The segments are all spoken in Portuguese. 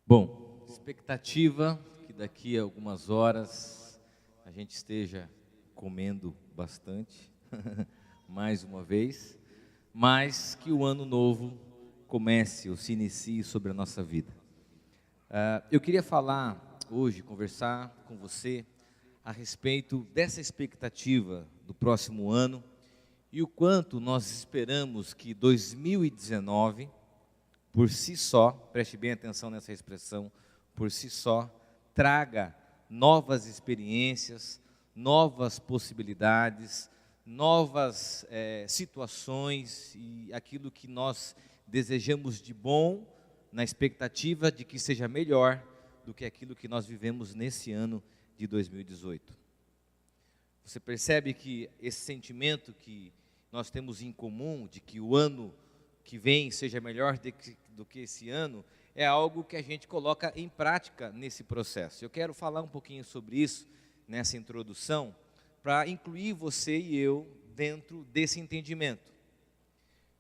Bom, expectativa que daqui a algumas horas a gente esteja comendo bastante, mais uma vez, mas que o ano novo comece ou se inicie sobre a nossa vida. Eu queria falar hoje, conversar com você a respeito dessa expectativa do próximo ano e o quanto nós esperamos que 2019, por si só, preste bem atenção nessa expressão, por si só, traga novas experiências, novas possibilidades, novas situações e aquilo que nós desejamos de bom, na expectativa de que seja melhor do que aquilo que nós vivemos nesse ano de 2018. Você percebe que esse sentimento que nós temos em comum, de que o ano que vem seja melhor do que esse ano, é algo que a gente coloca em prática nesse processo. Eu quero falar um pouquinho sobre isso nessa introdução, para incluir você e eu dentro desse entendimento.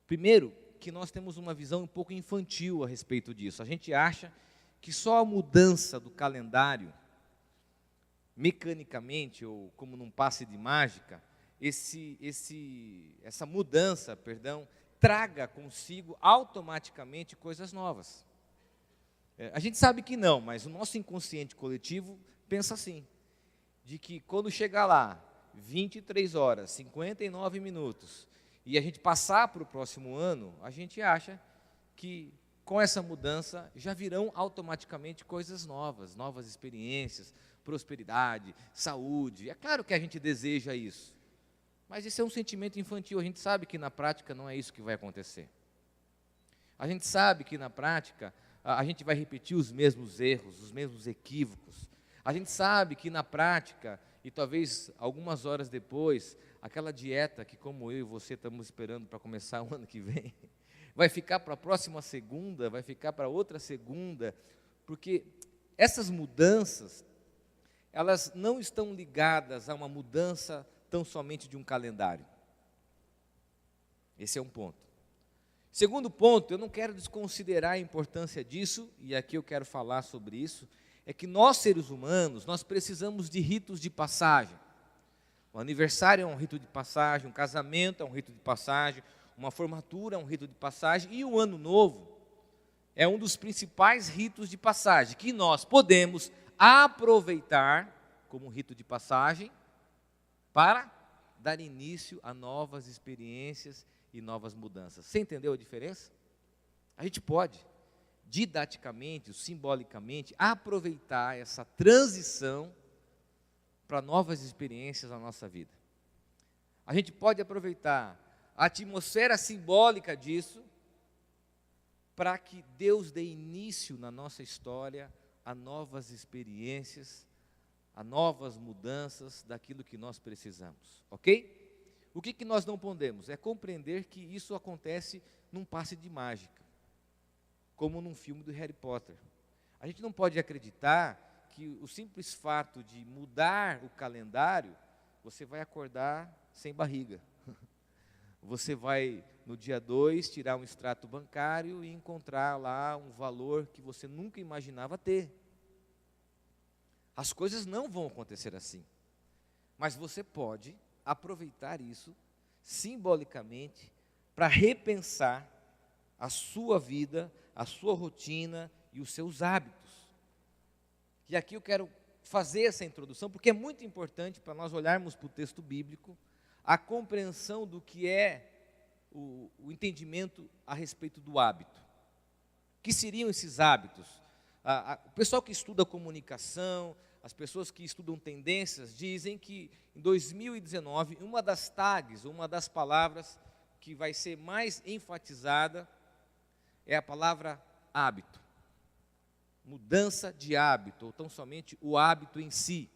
Primeiro, que nós temos uma visão um pouco infantil a respeito disso. A gente acha que só a mudança do calendário, mecanicamente, ou como num passe de mágica, essa mudança, traga consigo automaticamente coisas novas. A gente sabe que não, mas o nosso inconsciente coletivo pensa assim, de que quando chegar lá, 23 horas, 59 minutos, e a gente passar para o próximo ano, a gente acha que com essa mudança já virão automaticamente coisas novas, novas experiências, prosperidade, saúde. É claro que a gente deseja isso, mas esse é um sentimento infantil. A gente sabe que na prática não é isso que vai acontecer. A gente sabe que na prática a gente vai repetir os mesmos erros, os mesmos equívocos. A gente sabe que na prática, e talvez algumas horas depois, aquela dieta que como eu e você estamos esperando para começar o ano que vem, vai ficar para a próxima segunda, vai ficar para outra segunda, porque essas mudanças, elas não estão ligadas a uma mudança tão somente de um calendário. Esse é um ponto. Segundo ponto, eu não quero desconsiderar a importância disso, e aqui eu quero falar sobre isso, é que nós seres humanos, nós precisamos de ritos de passagem. O aniversário é um rito de passagem, um casamento é um rito de passagem, uma formatura é um rito de passagem, e o ano novo é um dos principais ritos de passagem, que nós podemos aproveitar como um rito de passagem para dar início a novas experiências e novas mudanças. Você entendeu a diferença? A gente pode, didaticamente, simbolicamente, aproveitar essa transição para novas experiências na nossa vida. A gente pode aproveitar a atmosfera simbólica disso para que Deus dê início na nossa história a novas experiências, a novas mudanças daquilo que nós precisamos, ok? O que nós não podemos? É compreender que isso acontece num passe de mágica, como num filme do Harry Potter. A gente não pode acreditar que o simples fato de mudar o calendário, você vai acordar sem barriga. Você vai, no dia 2, tirar um extrato bancário e encontrar lá um valor que você nunca imaginava ter. As coisas não vão acontecer assim. Mas você pode aproveitar isso simbolicamente para repensar a sua vida, a sua rotina e os seus hábitos. E aqui eu quero fazer essa introdução, porque é muito importante para nós olharmos para o texto bíblico, a compreensão do que é o entendimento a respeito do hábito. O que seriam esses hábitos? O pessoal que estuda comunicação, as pessoas que estudam tendências, dizem que em 2019, uma das tags, uma das palavras que vai ser mais enfatizada é a palavra hábito. Mudança de hábito, ou tão somente o hábito em si.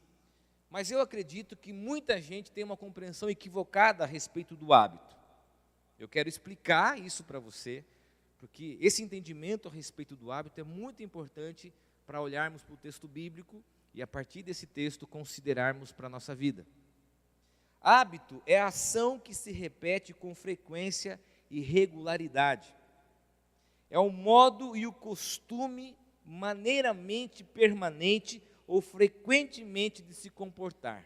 Mas eu acredito que muita gente tem uma compreensão equivocada a respeito do hábito. Eu quero explicar isso para você, porque esse entendimento a respeito do hábito é muito importante para olharmos para o texto bíblico e a partir desse texto considerarmos para a nossa vida. Hábito é a ação que se repete com frequência e regularidade. É o modo e o costume maneiramente permanente ou frequentemente de se comportar.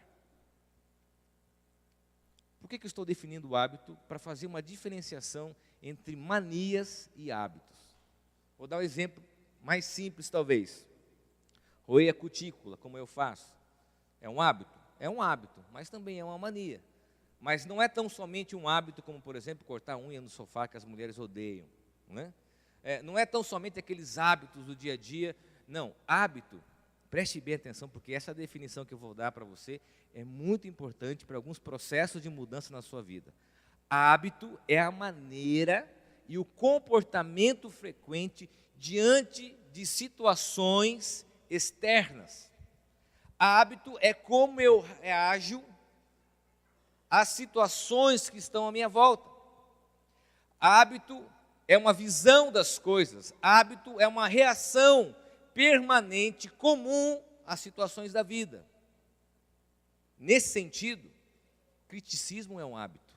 Por que eu estou definindo o hábito? Para fazer uma diferenciação entre manias e hábitos. Vou dar um exemplo mais simples, talvez. Roer a cutícula, como eu faço. É um hábito? É um hábito, mas também é uma mania. Mas não é tão somente um hábito como, por exemplo, cortar a unha no sofá, que as mulheres odeiam. Né? Não é tão somente aqueles hábitos do dia a dia. Não, hábito, preste bem atenção, porque essa definição que eu vou dar para você é muito importante para alguns processos de mudança na sua vida. Hábito é a maneira e o comportamento frequente diante de situações externas. Hábito é como eu reajo às situações que estão à minha volta. Hábito é uma visão das coisas. Hábito é uma reação permanente, comum às situações da vida. Nesse sentido, criticismo é um hábito.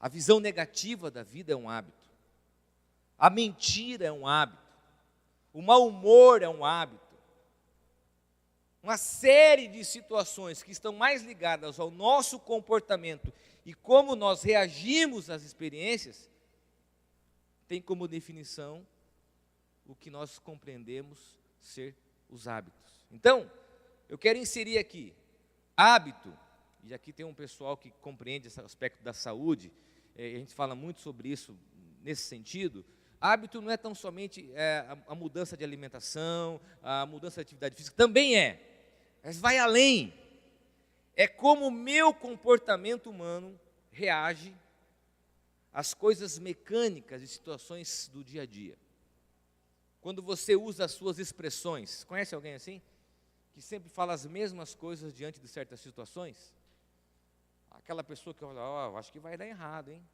A visão negativa da vida é um hábito. A mentira é um hábito. O mau humor é um hábito. Uma série de situações que estão mais ligadas ao nosso comportamento e como nós reagimos às experiências, tem como definição o que nós compreendemos ser os hábitos. Então, eu quero inserir aqui, hábito, e aqui tem um pessoal que compreende esse aspecto da saúde, a gente fala muito sobre isso nesse sentido. Hábito não é tão somente a mudança de alimentação, a mudança de atividade física, também é, mas vai além. É como o meu comportamento humano reage às coisas mecânicas e situações do dia a dia. Quando você usa as suas expressões, conhece alguém assim? Que sempre fala as mesmas coisas diante de certas situações? Aquela pessoa que olha, eu acho que vai dar errado, hein?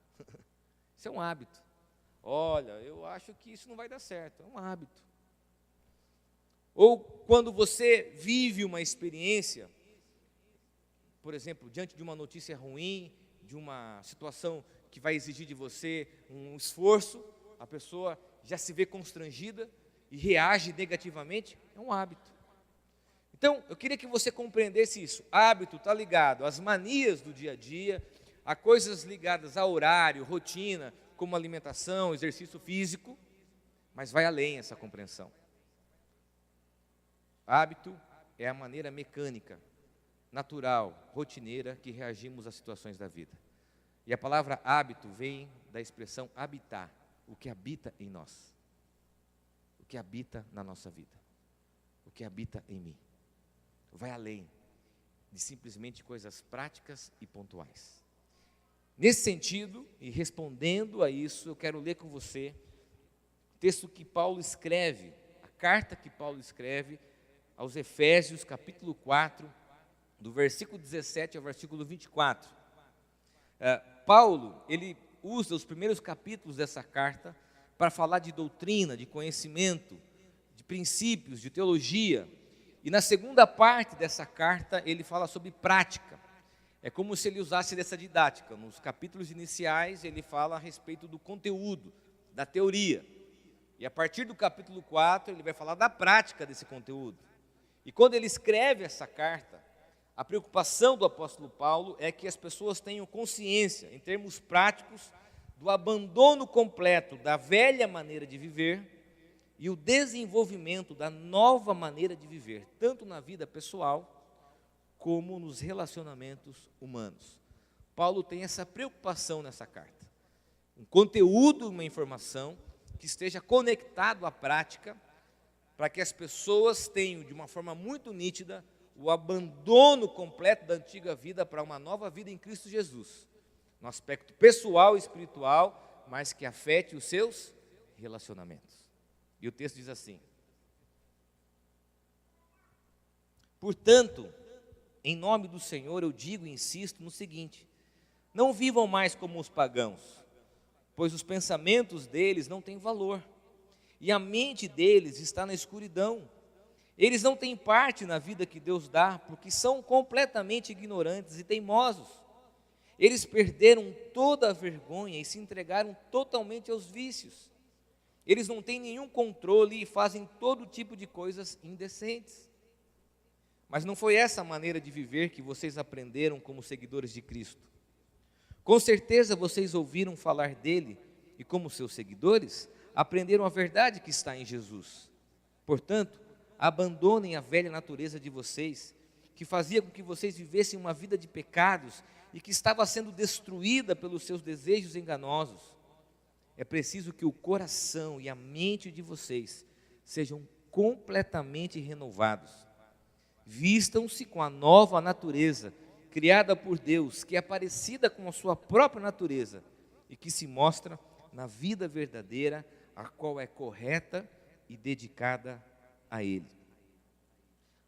Isso é um hábito. Olha, eu acho que isso não vai dar certo, é um hábito. Ou quando você vive uma experiência, por exemplo, diante de uma notícia ruim, de uma situação que vai exigir de você um esforço, a pessoa já se vê constrangida e reage negativamente, é um hábito. Então, eu queria que você compreendesse isso. Hábito está ligado às manias do dia a dia, a coisas ligadas a horário, rotina, como alimentação, exercício físico, mas vai além essa compreensão. Hábito é a maneira mecânica, natural, rotineira que reagimos às situações da vida. E a palavra hábito vem da expressão habitar, o que habita em nós, o que habita na nossa vida, o que habita em mim. Vai além de simplesmente coisas práticas e pontuais. Nesse sentido, e respondendo a isso, eu quero ler com você o texto que Paulo escreve, a carta que Paulo escreve aos Efésios, capítulo 4, do versículo 17 ao versículo 24. Paulo, ele usa os primeiros capítulos dessa carta para falar de doutrina, de conhecimento, de princípios, de teologia. E na segunda parte dessa carta, ele fala sobre prática. É como se ele usasse dessa didática. Nos capítulos iniciais, ele fala a respeito do conteúdo, da teoria. E a partir do capítulo 4, ele vai falar da prática desse conteúdo. E quando ele escreve essa carta, a preocupação do apóstolo Paulo é que as pessoas tenham consciência, em termos práticos, do abandono completo da velha maneira de viver e o desenvolvimento da nova maneira de viver, tanto na vida pessoal, como nos relacionamentos humanos. Paulo tem essa preocupação nessa carta. Um conteúdo, uma informação que esteja conectado à prática, para que as pessoas tenham, de uma forma muito nítida, o abandono completo da antiga vida para uma nova vida em Cristo Jesus, no aspecto pessoal e espiritual, mas que afete os seus relacionamentos. E o texto diz assim: portanto, em nome do Senhor, eu digo e insisto no seguinte: não vivam mais como os pagãos, pois os pensamentos deles não têm valor, e a mente deles está na escuridão. Eles não têm parte na vida que Deus dá, porque são completamente ignorantes e teimosos. Eles perderam toda a vergonha e se entregaram totalmente aos vícios. Eles não têm nenhum controle e fazem todo tipo de coisas indecentes. Mas não foi essa a maneira de viver que vocês aprenderam como seguidores de Cristo. Com certeza vocês ouviram falar dele e, como seus seguidores, aprenderam a verdade que está em Jesus. Portanto, abandonem a velha natureza de vocês, que fazia com que vocês vivessem uma vida de pecados e que estava sendo destruída pelos seus desejos enganosos. É preciso que o coração e a mente de vocês sejam completamente renovados. Vistam-se com a nova natureza, criada por Deus, que é parecida com a sua própria natureza e que se mostra na vida verdadeira, a qual é correta e dedicada a Ele.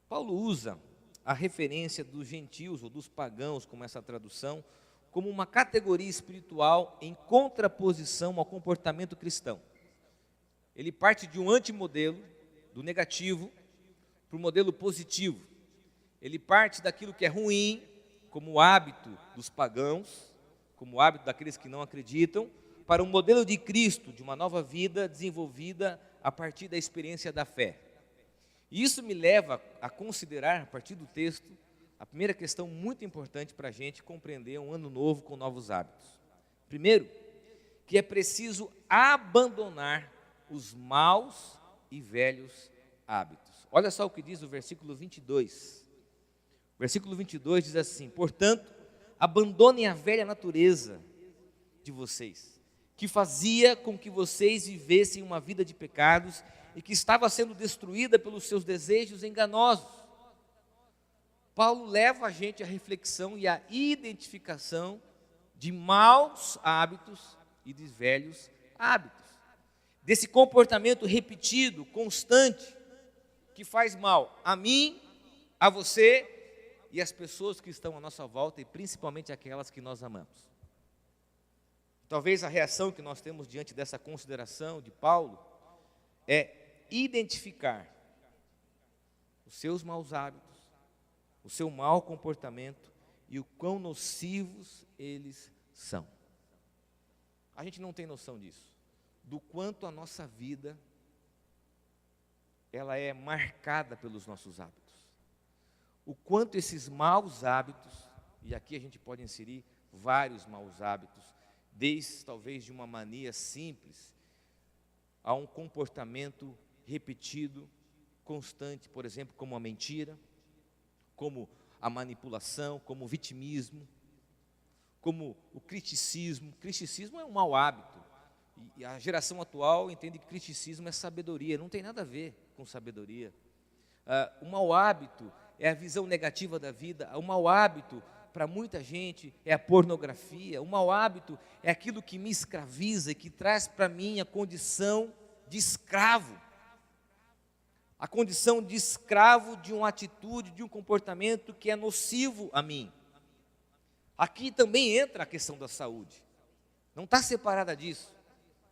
Paulo usa a referência dos gentios ou dos pagãos, como essa tradução, como uma categoria espiritual em contraposição ao comportamento cristão. Ele parte de um antimodelo, do negativo, para o modelo positivo. Ele parte daquilo que é ruim, como o hábito dos pagãos, como o hábito daqueles que não acreditam, para um modelo de Cristo, de uma nova vida desenvolvida a partir da experiência da fé. E isso me leva a considerar, a partir do texto, a primeira questão muito importante para a gente compreender um ano novo com novos hábitos. Primeiro, que é preciso abandonar os maus e velhos hábitos. Olha só o que diz o versículo 22. O versículo 22 diz assim: portanto, abandonem a velha natureza de vocês, que fazia com que vocês vivessem uma vida de pecados e que estava sendo destruída pelos seus desejos enganosos. Paulo leva a gente à reflexão e à identificação de maus hábitos e de velhos hábitos. Desse comportamento repetido, constante, que faz mal a mim, a você e às pessoas que estão à nossa volta e principalmente aquelas que nós amamos. Talvez a reação que nós temos diante dessa consideração de Paulo é identificar os seus maus hábitos, o seu mau comportamento e o quão nocivos eles são. A gente não tem noção disso, do quanto a nossa vida ela é marcada pelos nossos hábitos. O quanto esses maus hábitos, e aqui a gente pode inserir vários maus hábitos, desde talvez de uma mania simples a um comportamento repetido, constante, por exemplo, como a mentira, como a manipulação, como o vitimismo, como o criticismo. Criticismo é um mau hábito. E a geração atual entende que criticismo é sabedoria. Não tem nada a ver com sabedoria. O mau hábito é a visão negativa da vida. O mau hábito, para muita gente, é a pornografia. O mau hábito é aquilo que me escraviza e que traz para mim a condição de escravo. A condição de escravo de uma atitude, de um comportamento que é nocivo a mim. Aqui também entra a questão da saúde. Não está separada disso.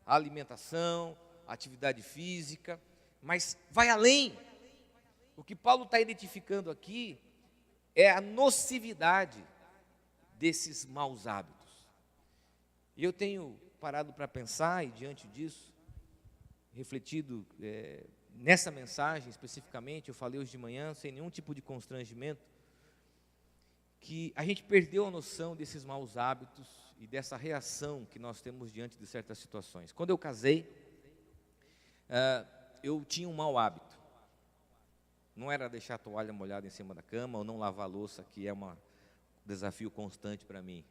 A alimentação, a atividade física, mas vai além. O que Paulo está identificando aqui é a nocividade desses maus hábitos. E eu tenho parado para pensar, e diante disso, refletido nessa mensagem especificamente, eu falei hoje de manhã, sem nenhum tipo de constrangimento, que a gente perdeu a noção desses maus hábitos e dessa reação que nós temos diante de certas situações. Quando eu casei, eu tinha um mau hábito. Não era deixar a toalha molhada em cima da cama ou não lavar a louça, que é um desafio constante para mim.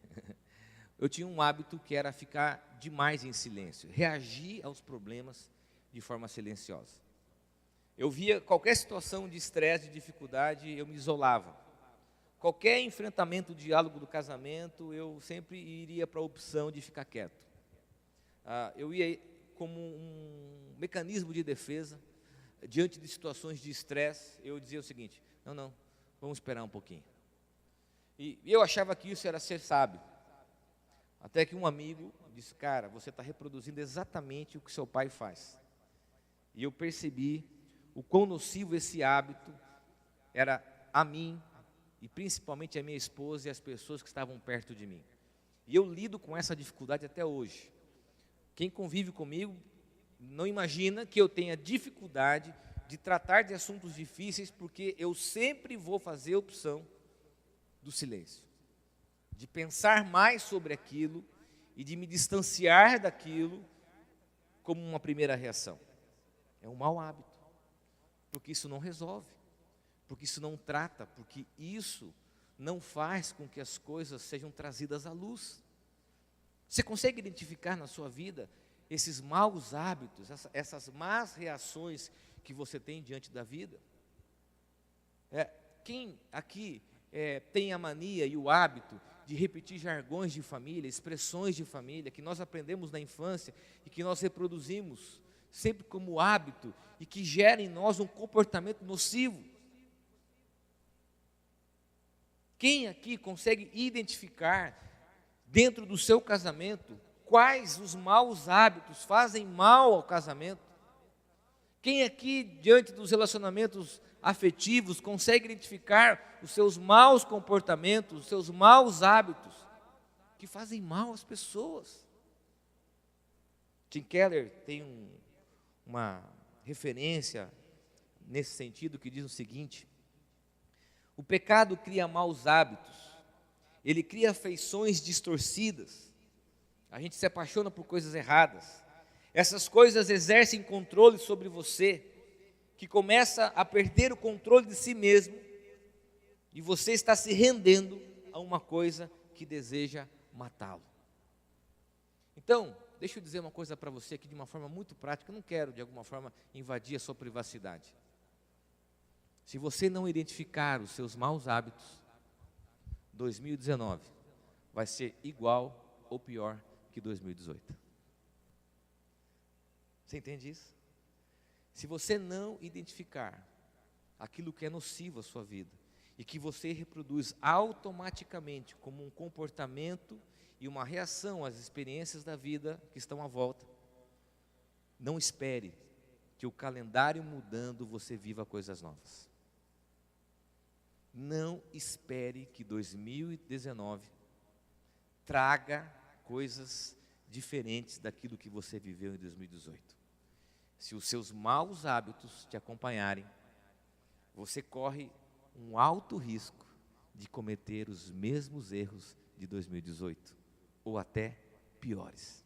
Eu tinha um hábito que era ficar demais em silêncio, reagir aos problemas de forma silenciosa. Eu via qualquer situação de estresse, de dificuldade, eu me isolava. Qualquer enfrentamento, diálogo do casamento, eu sempre iria para a opção de ficar quieto. Eu ia como um mecanismo de defesa, diante de situações de estresse, eu dizia o seguinte: não, vamos esperar um pouquinho. E eu achava que isso era ser sábio. Até que um amigo disse: cara, você está reproduzindo exatamente o que seu pai faz. E eu percebi o quão nocivo esse hábito era a mim, e principalmente a minha esposa e as pessoas que estavam perto de mim. E eu lido com essa dificuldade até hoje. Quem convive comigo não imagina que eu tenha dificuldade de tratar de assuntos difíceis, porque eu sempre vou fazer a opção do silêncio, de pensar mais sobre aquilo e de me distanciar daquilo como uma primeira reação. É um mau hábito, porque isso não resolve, porque isso não trata, porque isso não faz com que as coisas sejam trazidas à luz. Você consegue identificar na sua vida esses maus hábitos, essas más reações que você tem diante da vida? Quem aqui tem a mania e o hábito de repetir jargões de família, expressões de família, que nós aprendemos na infância e que nós reproduzimos sempre como hábito e que gera em nós um comportamento nocivo? Quem aqui consegue identificar dentro do seu casamento quais os maus hábitos fazem mal ao casamento? Quem aqui, diante dos relacionamentos afetivos, consegue identificar os seus maus comportamentos, os seus maus hábitos que fazem mal às pessoas? Tim Keller tem uma referência nesse sentido que diz o seguinte: o pecado cria maus hábitos, ele cria afeições distorcidas, a gente se apaixona por coisas erradas, essas coisas exercem controle sobre você, que começa a perder o controle de si mesmo, e você está se rendendo a uma coisa que deseja matá-lo. Então, deixa eu dizer uma coisa para você aqui de uma forma muito prática, eu não quero de alguma forma invadir a sua privacidade. Se você não identificar os seus maus hábitos, 2019 vai ser igual ou pior que 2018. Você entende isso? Se você não identificar aquilo que é nocivo à sua vida e que você reproduz automaticamente como um comportamento e uma reação às experiências da vida que estão à volta, não espere que o calendário mudando você viva coisas novas. Não espere que 2019 traga coisas diferentes daquilo que você viveu em 2018. Se os seus maus hábitos te acompanharem, você corre um alto risco de cometer os mesmos erros de 2018, ou até piores.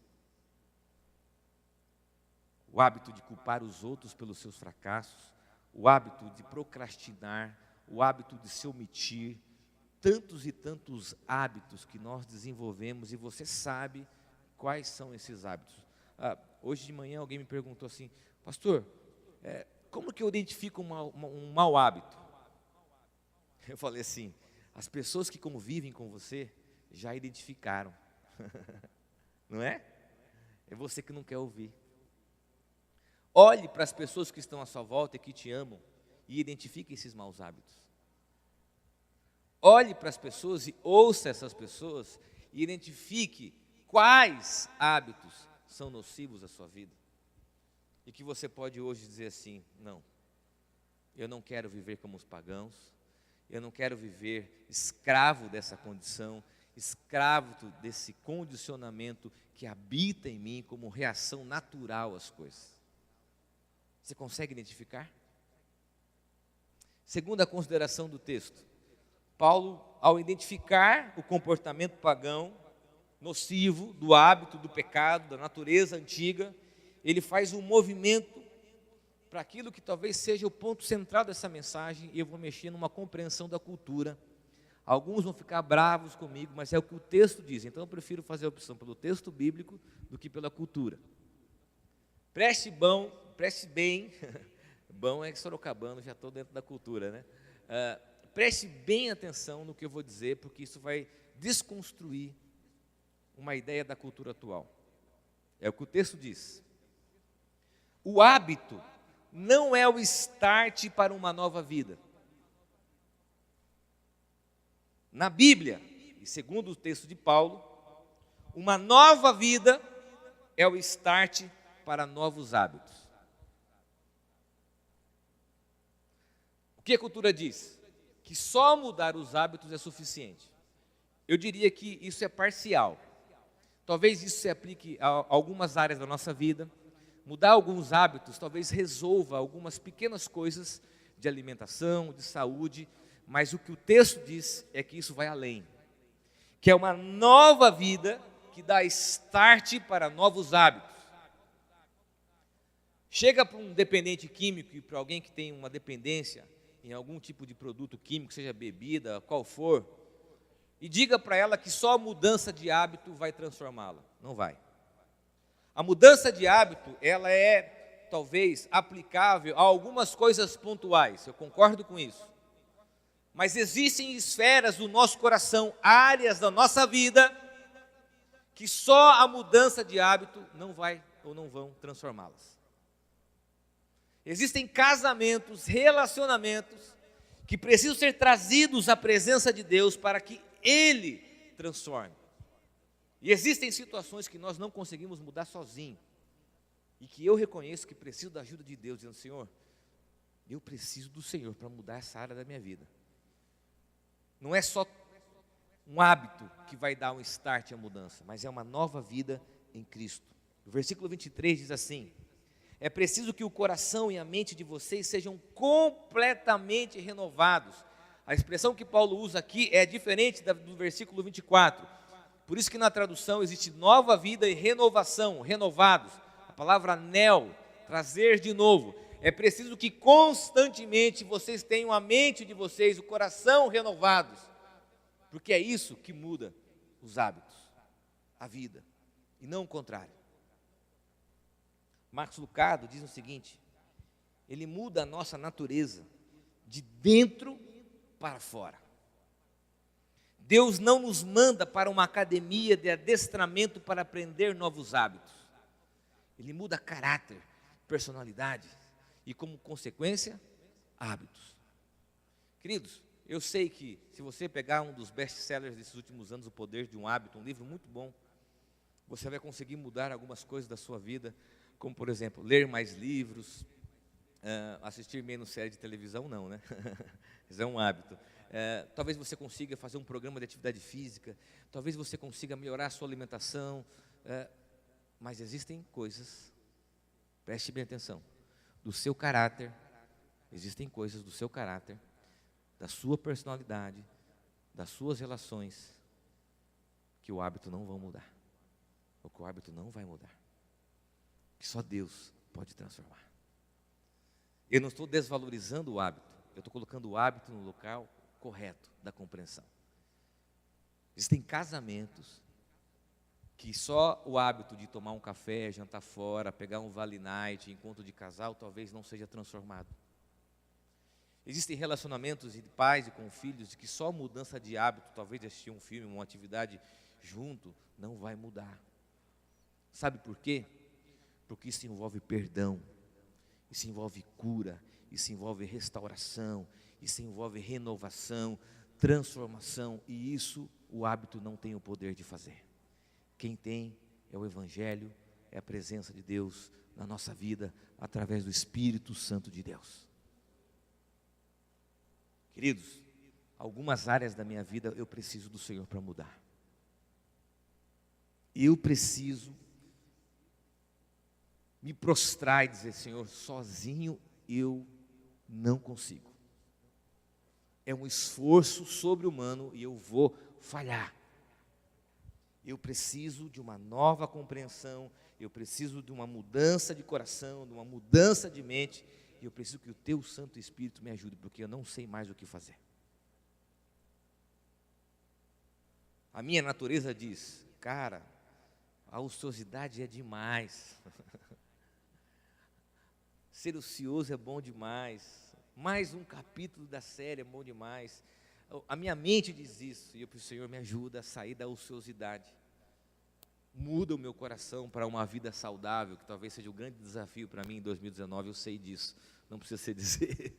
O hábito de culpar os outros pelos seus fracassos, o hábito de procrastinar, o hábito de se omitir, tantos e tantos hábitos que nós desenvolvemos, e você sabe quais são esses hábitos. Hoje de manhã alguém me perguntou assim: pastor, como que eu identifico um mau hábito? Eu falei assim: as pessoas que convivem com você já identificaram. Não é? É você que não quer ouvir. Olhe para as pessoas que estão à sua volta e que te amam e identifique esses maus hábitos. Olhe para as pessoas e ouça essas pessoas e identifique quais hábitos são nocivos à sua vida. E que você pode hoje dizer assim: não, eu não quero viver como os pagãos, eu não quero viver escravo dessa condição, escravo desse condicionamento que habita em mim como reação natural às coisas. Você consegue identificar? Segunda consideração do texto, Paulo, ao identificar o comportamento pagão, nocivo, do hábito, do pecado, da natureza antiga, ele faz um movimento para aquilo que talvez seja o ponto central dessa mensagem, e eu vou mexer numa compreensão da cultura. Alguns vão ficar bravos comigo, mas é o que o texto diz, então eu prefiro fazer a opção pelo texto bíblico do que pela cultura. Preste bem, bom é sorocabano, já estou dentro da cultura, né? Preste bem atenção no que eu vou dizer, porque isso vai desconstruir uma ideia da cultura atual. É o que o texto diz. O hábito não é o start para uma nova vida. Na Bíblia, e segundo o texto de Paulo, uma nova vida é o start para novos hábitos. O que a cultura diz? Que só mudar os hábitos é suficiente. Eu diria que isso é parcial. Talvez isso se aplique a algumas áreas da nossa vida, Mudar alguns hábitos talvez resolva algumas pequenas coisas de alimentação, de saúde, mas o que o texto diz é que isso vai além, que é uma nova vida que dá start para novos hábitos. Chega para um dependente químico e para alguém que tem uma dependência em algum tipo de produto químico, seja bebida, qual for, e diga para ela que só a mudança de hábito vai transformá-la. Não vai. A mudança de hábito, ela é talvez aplicável a algumas coisas pontuais, eu concordo com isso. Mas existem esferas do nosso coração, áreas da nossa vida, que só a mudança de hábito não vai ou não vão transformá-las. Existem casamentos, relacionamentos, que precisam ser trazidos à presença de Deus para que Ele transforme. E existem situações que nós não conseguimos mudar sozinho, e que eu reconheço que preciso da ajuda de Deus, dizendo: Senhor, eu preciso do Senhor para mudar essa área da minha vida. Não é só um hábito que vai dar um start à mudança, mas é uma nova vida em Cristo. O versículo 23 diz assim: é preciso que o coração e a mente de vocês sejam completamente renovados. A expressão que Paulo usa aqui é diferente do versículo 24. Por isso que na tradução existe nova vida e renovação, renovados. A palavra neo, trazer de novo. É preciso que constantemente vocês tenham a mente de vocês, o coração renovados. Porque é isso que muda os hábitos, a vida, e não o contrário. Marcos Lucado diz o seguinte: ele muda a nossa natureza de dentro para fora. Deus não nos manda para uma academia de adestramento para aprender novos hábitos. Ele muda caráter, personalidade e, como consequência, hábitos. Queridos, eu sei que se você pegar um dos best-sellers desses últimos anos, O Poder de um Hábito, um livro muito bom, você vai conseguir mudar algumas coisas da sua vida, como, por exemplo, ler mais livros, assistir menos série de televisão, não, né? Isso é um hábito. Talvez você consiga fazer um programa de atividade física, talvez você consiga melhorar a sua alimentação, mas existem coisas, preste bem atenção, do seu caráter, existem coisas do seu caráter, da sua personalidade, das suas relações, que o hábito não vai mudar, ou que o hábito não vai mudar, que só Deus pode transformar. Eu não estou desvalorizando o hábito, eu estou colocando o hábito no local correto da compreensão. Existem casamentos que só o hábito de tomar um café, jantar fora, pegar um Vale Night, encontro de casal, talvez não seja transformado. Existem relacionamentos de pais e com filhos de que só mudança de hábito, talvez de assistir um filme, uma atividade junto, não vai mudar. Sabe por quê? Porque isso envolve perdão, isso envolve cura, isso envolve restauração, isso envolve renovação, transformação, e isso o hábito não tem o poder de fazer. Quem tem é o Evangelho, é a presença de Deus na nossa vida, através do Espírito Santo de Deus. Queridos, algumas áreas da minha vida eu preciso do Senhor para mudar. Eu preciso me prostrar e dizer: Senhor, sozinho eu não consigo. É um esforço sobre-humano e eu vou falhar. Eu preciso de uma nova compreensão, eu preciso de uma mudança de coração, de uma mudança de mente, e eu preciso que o Teu Santo Espírito me ajude, porque eu não sei mais o que fazer. A minha natureza diz: cara, a ociosidade é demais. Ser ocioso é bom demais. Mais um capítulo da série é bom demais. A minha mente diz isso, e eu preciso: Senhor, me ajuda a sair da ociosidade. Muda o meu coração para uma vida saudável, que talvez seja o grande desafio para mim em 2019, eu sei disso, não precisa ser dizer.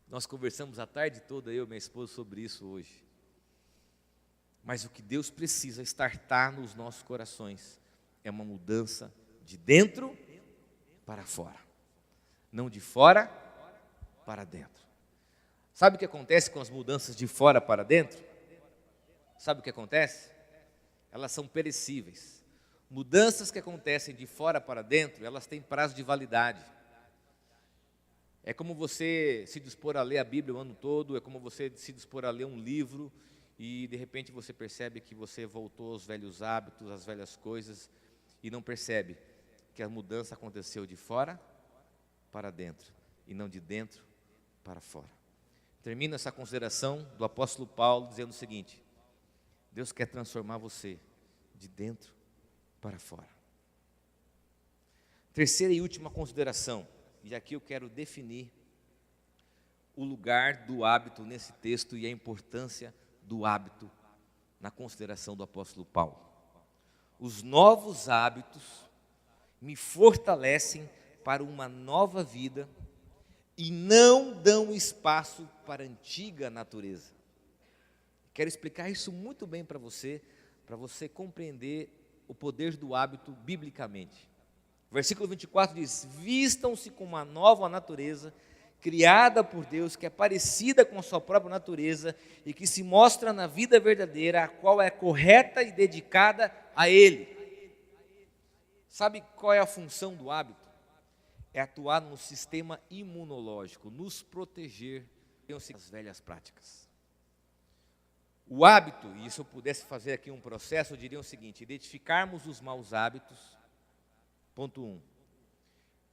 Nós conversamos a tarde toda, eu e minha esposa, sobre isso hoje. Mas o que Deus precisa startar nos nossos corações é uma mudança de dentro para fora, não de fora para dentro. Sabe o que acontece com as mudanças de fora para dentro? Sabe o que acontece? Elas são perecíveis. Mudanças que acontecem de fora para dentro, elas têm prazo de validade. É como você se dispor a ler a Bíblia o ano todo, é como você se dispor a ler um livro e de repente você percebe que você voltou aos velhos hábitos, às velhas coisas e não percebe que a mudança aconteceu de fora para dentro e não de dentro para fora. Termino essa consideração do apóstolo Paulo dizendo o seguinte: Deus quer transformar você de dentro para fora. Terceira e última consideração, e aqui eu quero definir o lugar do hábito nesse texto e a importância do hábito na consideração do apóstolo Paulo. Os novos hábitos me fortalecem para uma nova vida e não dão espaço para a antiga natureza. Quero explicar isso muito bem para você compreender o poder do hábito biblicamente. O versículo 24 diz: vistam-se com uma nova natureza, criada por Deus, que é parecida com a sua própria natureza e que se mostra na vida verdadeira, a qual é correta e dedicada a Ele. Sabe qual é a função do hábito? É atuar no sistema imunológico, nos proteger das velhas práticas. O hábito, e se eu pudesse fazer aqui um processo, eu diria o seguinte: identificarmos os maus hábitos, ponto 1.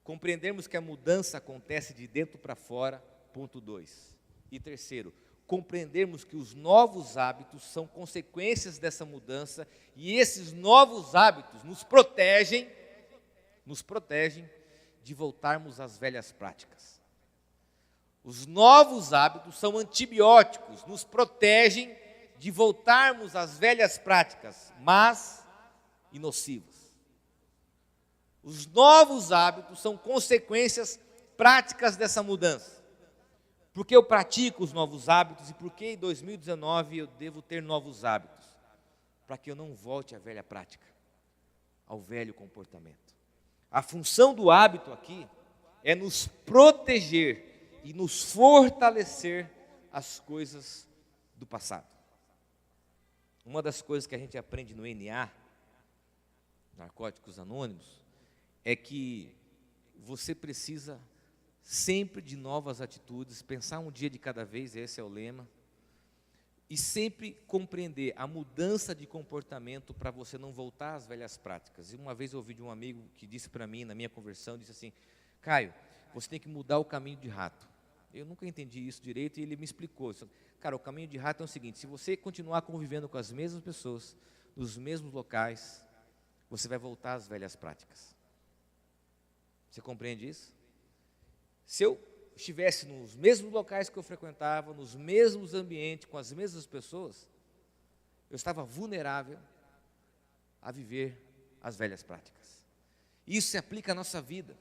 Compreendermos que a mudança acontece de dentro para fora, ponto 2. E terceiro, compreendermos que os novos hábitos são consequências dessa mudança e esses novos hábitos nos protegem de voltarmos às velhas práticas. Os novos hábitos são antibióticos, nos protegem de voltarmos às velhas práticas, mas e nocivas. Os novos hábitos são consequências práticas dessa mudança. Porque eu pratico os novos hábitos e porque em 2019 eu devo ter novos hábitos? Para que eu não volte à velha prática, ao velho comportamento. A função do hábito aqui é nos proteger e nos fortalecer as coisas do passado. Uma das coisas que a gente aprende no NA, Narcóticos Anônimos, é que você precisa sempre de novas atitudes, pensar um dia de cada vez, esse é o lema, e sempre compreender a mudança de comportamento para você não voltar às velhas práticas. E uma vez eu ouvi de um amigo que disse para mim, na minha conversão, disse assim: Caio, você tem que mudar o caminho de rato. Eu nunca entendi isso direito e ele me explicou. Cara, o caminho de rato é o seguinte: se você continuar convivendo com as mesmas pessoas, nos mesmos locais, você vai voltar às velhas práticas. Você compreende isso? Se eu estivesse nos mesmos locais que eu frequentava, nos mesmos ambientes, com as mesmas pessoas, eu estava vulnerável a viver as velhas práticas. Isso se aplica à nossa vida.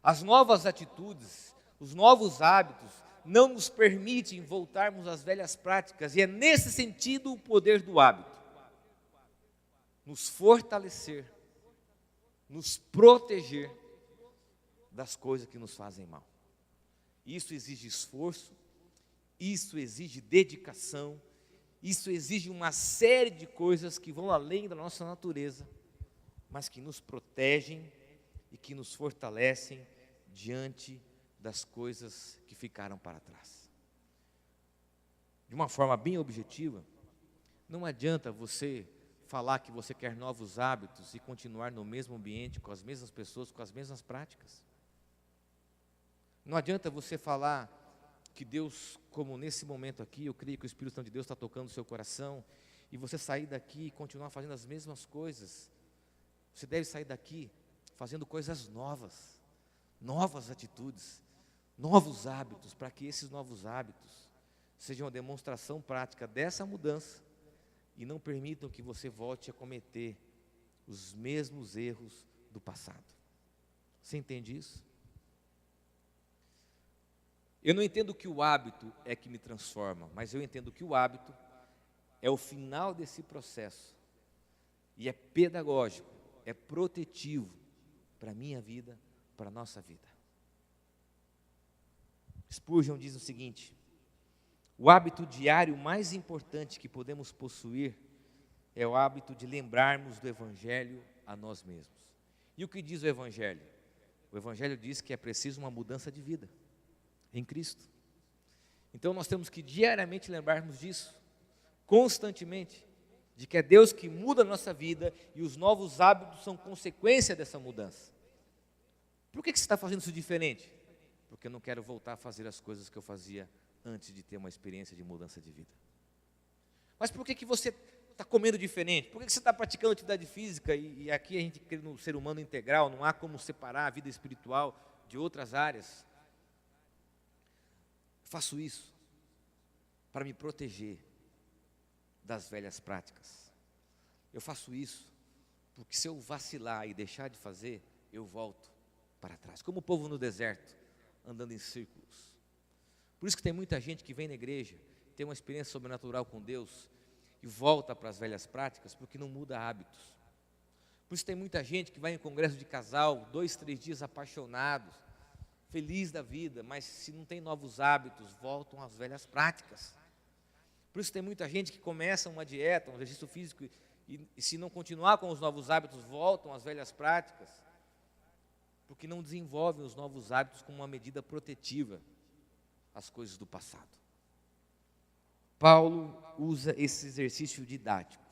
As novas atitudes, os novos hábitos, não nos permitem voltarmos às velhas práticas, e é nesse sentido o poder do hábito. Nos fortalecer, nos proteger das coisas que nos fazem mal. Isso exige esforço, isso exige dedicação, isso exige uma série de coisas que vão além da nossa natureza, mas que nos protegem e que nos fortalecem diante das coisas que ficaram para trás. De uma forma bem objetiva, não adianta você falar que você quer novos hábitos e continuar no mesmo ambiente, com as mesmas pessoas, com as mesmas práticas. Não adianta você falar que Deus, como nesse momento aqui, eu creio que o Espírito Santo de Deus está tocando o seu coração, e você sair daqui e continuar fazendo as mesmas coisas. Você deve sair daqui fazendo coisas novas, novas atitudes, novos hábitos, para que esses novos hábitos sejam uma demonstração prática dessa mudança e não permitam que você volte a cometer os mesmos erros do passado. Você entende isso? Eu não entendo que o hábito é que me transforma, mas eu entendo que o hábito é o final desse processo e é pedagógico, é protetivo para a minha vida, para a nossa vida. Spurgeon diz o seguinte: o hábito diário mais importante que podemos possuir é o hábito de lembrarmos do Evangelho a nós mesmos. E o que diz o Evangelho? O Evangelho diz que é preciso uma mudança de vida em Cristo. Então nós temos que diariamente lembrarmos disso, constantemente, de que é Deus que muda a nossa vida e os novos hábitos são consequência dessa mudança. Por que você está fazendo isso diferente? Porque eu não quero voltar a fazer as coisas que eu fazia antes de ter uma experiência de mudança de vida. Mas por que você está comendo diferente? Por que você está praticando atividade física? E aqui a gente crê no ser humano integral, não há como separar a vida espiritual de outras áreas. Faço isso para me proteger das velhas práticas. Eu faço isso porque se eu vacilar e deixar de fazer, eu volto para trás, como o povo no deserto, andando em círculos. Por isso que tem muita gente que vem na igreja, tem uma experiência sobrenatural com Deus e volta para as velhas práticas porque não muda hábitos. Por isso tem muita gente que vai em congresso de casal, 2, 3 dias apaixonados, feliz da vida, mas se não tem novos hábitos, voltam às velhas práticas. Por isso tem muita gente que começa uma dieta, um exercício físico, e se não continuar com os novos hábitos, voltam às velhas práticas, porque não desenvolvem os novos hábitos como uma medida protetiva às coisas do passado. Paulo usa esse exercício didático,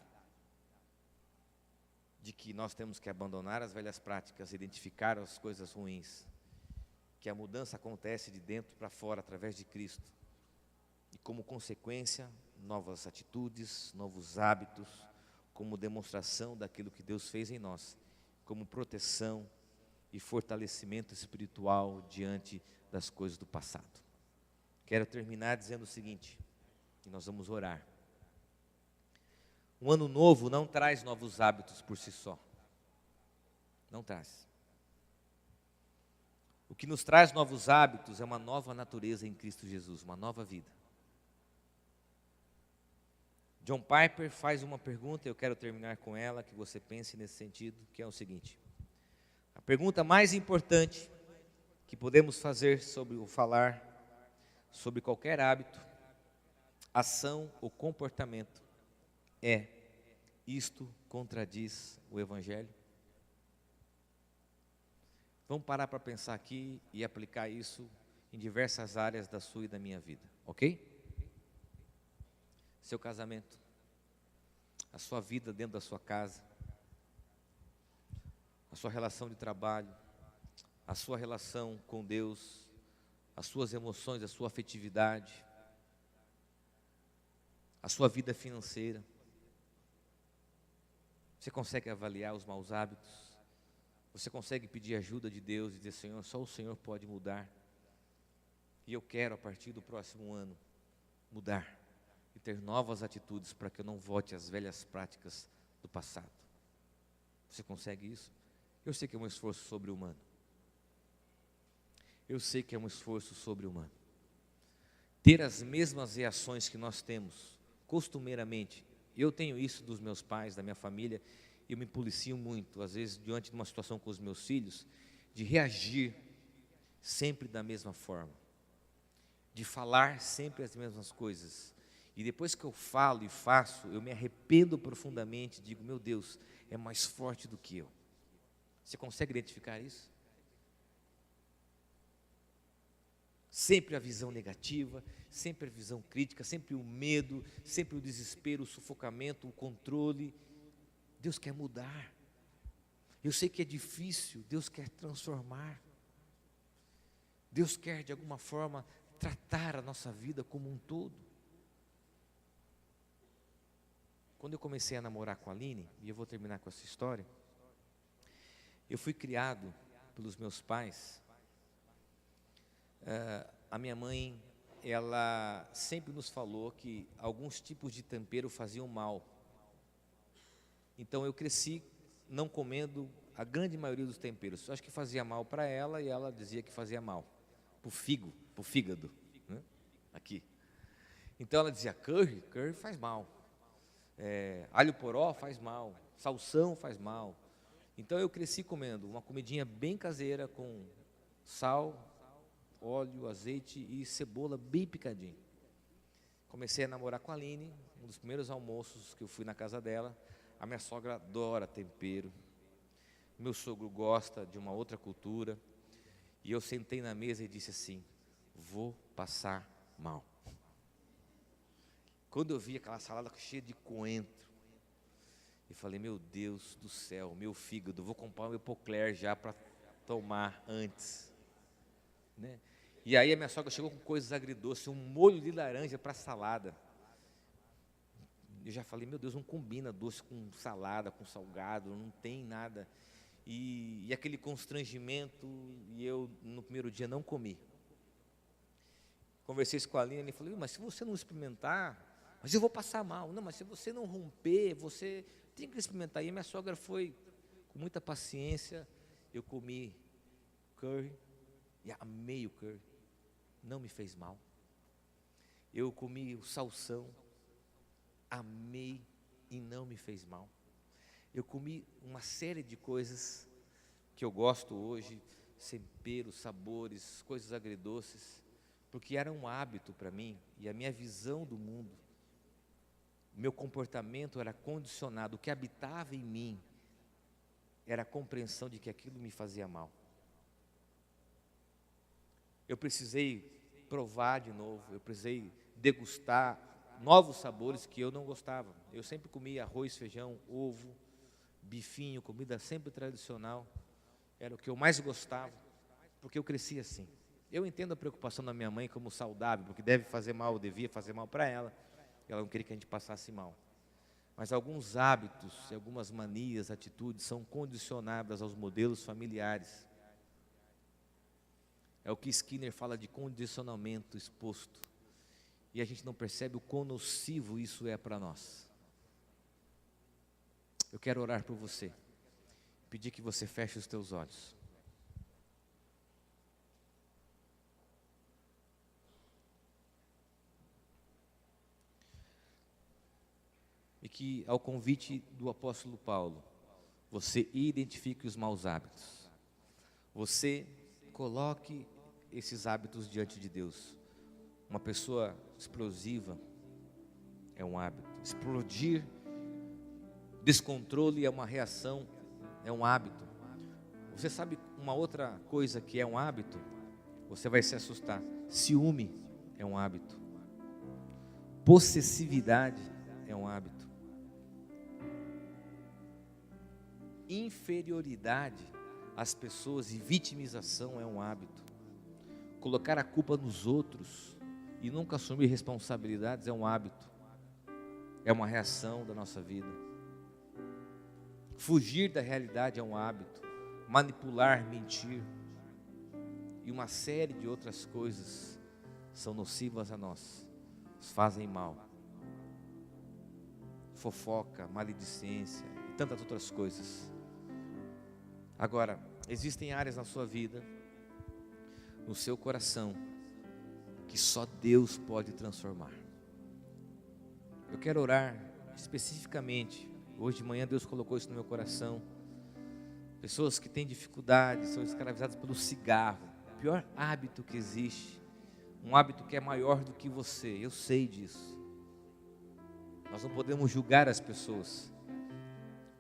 de que nós temos que abandonar as velhas práticas, identificar as coisas ruins, que a mudança acontece de dentro para fora, através de Cristo, e como consequência, novas atitudes, novos hábitos, como demonstração daquilo que Deus fez em nós, como proteção e fortalecimento espiritual diante das coisas do passado. Quero terminar dizendo o seguinte, e nós vamos orar. Um ano novo não traz novos hábitos por si só. Não traz. O que nos traz novos hábitos é uma nova natureza em Cristo Jesus, uma nova vida. John Piper faz uma pergunta, eu quero terminar com ela, que você pense nesse sentido, que é o seguinte: a pergunta mais importante que podemos fazer falar sobre qualquer hábito, ação ou comportamento é: isto contradiz o Evangelho? Vamos parar para pensar aqui e aplicar isso em diversas áreas da sua e da minha vida, ok? Seu casamento, a sua vida dentro da sua casa, a sua relação de trabalho, a sua relação com Deus, as suas emoções, a sua afetividade, a sua vida financeira. Você consegue avaliar os maus hábitos? Você consegue pedir ajuda de Deus e dizer: Senhor, só o Senhor pode mudar. E eu quero, a partir do próximo ano, mudar e ter novas atitudes para que eu não volte às velhas práticas do passado. Você consegue isso? Eu sei que é um esforço sobre-humano. Eu sei que é um esforço sobre-humano. Ter as mesmas reações que nós temos, costumeiramente. Eu tenho isso dos meus pais, da minha família. Eu me policio muito, às vezes, diante de uma situação com os meus filhos, de reagir sempre da mesma forma, de falar sempre as mesmas coisas. E depois que eu falo e faço, eu me arrependo profundamente, digo: meu Deus, é mais forte do que eu. Você consegue identificar isso? Sempre a visão negativa, sempre a visão crítica, sempre o medo, sempre o desespero, o sufocamento, o controle. Deus quer mudar. Eu sei que é difícil, Deus quer transformar. Deus quer, de alguma forma, tratar a nossa vida como um todo. Quando eu comecei a namorar com a Aline, e eu vou terminar com essa história, eu fui criado pelos meus pais. A minha mãe, ela sempre nos falou que alguns tipos de tempero faziam mal. Então eu cresci não comendo a grande maioria dos temperos. Eu acho que fazia mal para ela e ela dizia que fazia mal para o fígado, né? Aqui. Então ela dizia: curry faz mal, alho poró faz mal, salsão faz mal. Então eu cresci comendo uma comidinha bem caseira com sal, óleo, azeite e cebola bem picadinho. Comecei a namorar com a Aline, um dos primeiros almoços que eu fui na casa dela. A minha sogra adora tempero, meu sogro gosta de uma outra cultura, e eu sentei na mesa e disse assim: vou passar mal. Quando eu vi aquela salada cheia de coentro, eu falei: meu Deus do céu, meu fígado, vou comprar um Epocler já para tomar antes, né? E aí a minha sogra chegou com coisas agridoces, um molho de laranja para salada. Eu já falei: meu Deus, não combina doce com salada, com salgado, não tem nada. E aquele constrangimento, e eu no primeiro dia não comi. Conversei isso com a Aline e falei: mas se você não experimentar, mas eu vou passar mal. Não, mas se você não romper, você tem que experimentar. E a minha sogra foi com muita paciência. Eu comi curry e amei o curry, não me fez mal. Eu comi o salsão, amei e não me fez mal. Eu comi uma série de coisas que eu gosto hoje, temperos, sabores, coisas agridoces, porque era um hábito para mim, e a minha visão do mundo, meu comportamento era condicionado, o que habitava em mim era a compreensão de que aquilo me fazia mal. Eu precisei provar de novo, eu precisei degustar novos sabores que eu não gostava. Eu sempre comia arroz, feijão, ovo, bifinho, comida sempre tradicional, era o que eu mais gostava, porque eu cresci assim. Eu entendo a preocupação da minha mãe como saudável, porque deve fazer mal, devia fazer mal para ela não queria que a gente passasse mal. Mas alguns hábitos, algumas manias, atitudes são condicionadas aos modelos familiares. É o que Skinner fala de condicionamento exposto, e a gente não percebe o quão nocivo isso é para nós. Eu quero orar por você, pedir que você feche os teus olhos. E que, ao convite do apóstolo Paulo, você identifique os maus hábitos. Você coloque esses hábitos diante de Deus. Uma pessoa explosiva é um hábito. Explodir, descontrole é uma reação, é um hábito. Você sabe uma outra coisa que é um hábito? Você vai se assustar. Ciúme é um hábito. Possessividade é um hábito. Inferioridade às pessoas e vitimização é um hábito. Colocar a culpa nos outros e nunca assumir responsabilidades é um hábito. É uma reação da nossa vida. Fugir da realidade é um hábito. Manipular, mentir e uma série de outras coisas são nocivas a nós, nos fazem mal. Fofoca, maledicência e tantas outras coisas. Agora, existem áreas na sua vida, no seu coração, que só Deus pode transformar. Eu quero orar especificamente. Hoje de manhã Deus colocou isso no meu coração. Pessoas que têm dificuldade, são escravizadas pelo cigarro, o pior hábito que existe, um hábito que é maior do que você, eu sei disso. Nós não podemos julgar as pessoas.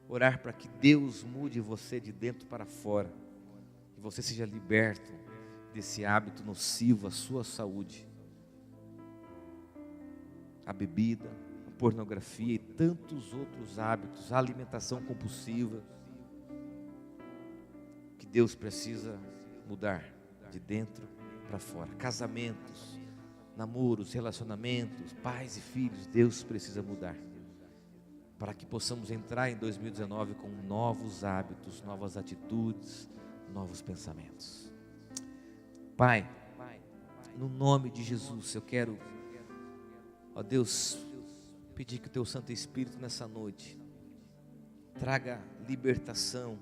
Orar para que Deus mude você de dentro para fora, que você seja liberto desse hábito nocivo à sua saúde. A bebida, a pornografia e tantos outros hábitos, a alimentação compulsiva, que Deus precisa mudar de dentro para fora. Casamentos, namoros, relacionamentos, pais e filhos, Deus precisa mudar, para que possamos entrar em 2019 com novos hábitos, novas atitudes, novos pensamentos. Pai, no nome de Jesus, eu quero, ó Deus, pedir que o Teu Santo Espírito nessa noite traga libertação,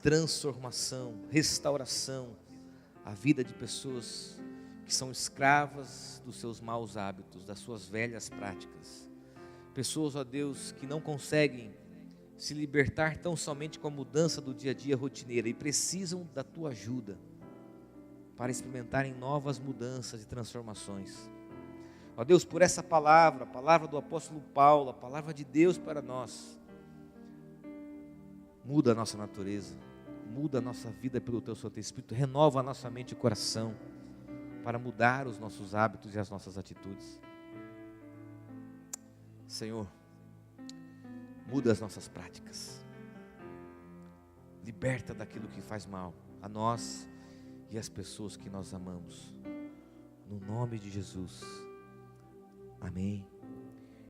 transformação, restauração à vida de pessoas que são escravas dos seus maus hábitos, das suas velhas práticas. Pessoas, ó Deus, que não conseguem se libertar tão somente com a mudança do dia a dia rotineira e precisam da Tua ajuda para experimentarem novas mudanças e transformações. Ó Deus, por essa palavra, a palavra do apóstolo Paulo, a palavra de Deus para nós, muda a nossa natureza, muda a nossa vida pelo Teu Santo Espírito, renova a nossa mente e coração, para mudar os nossos hábitos e as nossas atitudes. Senhor, muda as nossas práticas, liberta daquilo que faz mal a nós e as pessoas que nós amamos, no nome de Jesus, amém.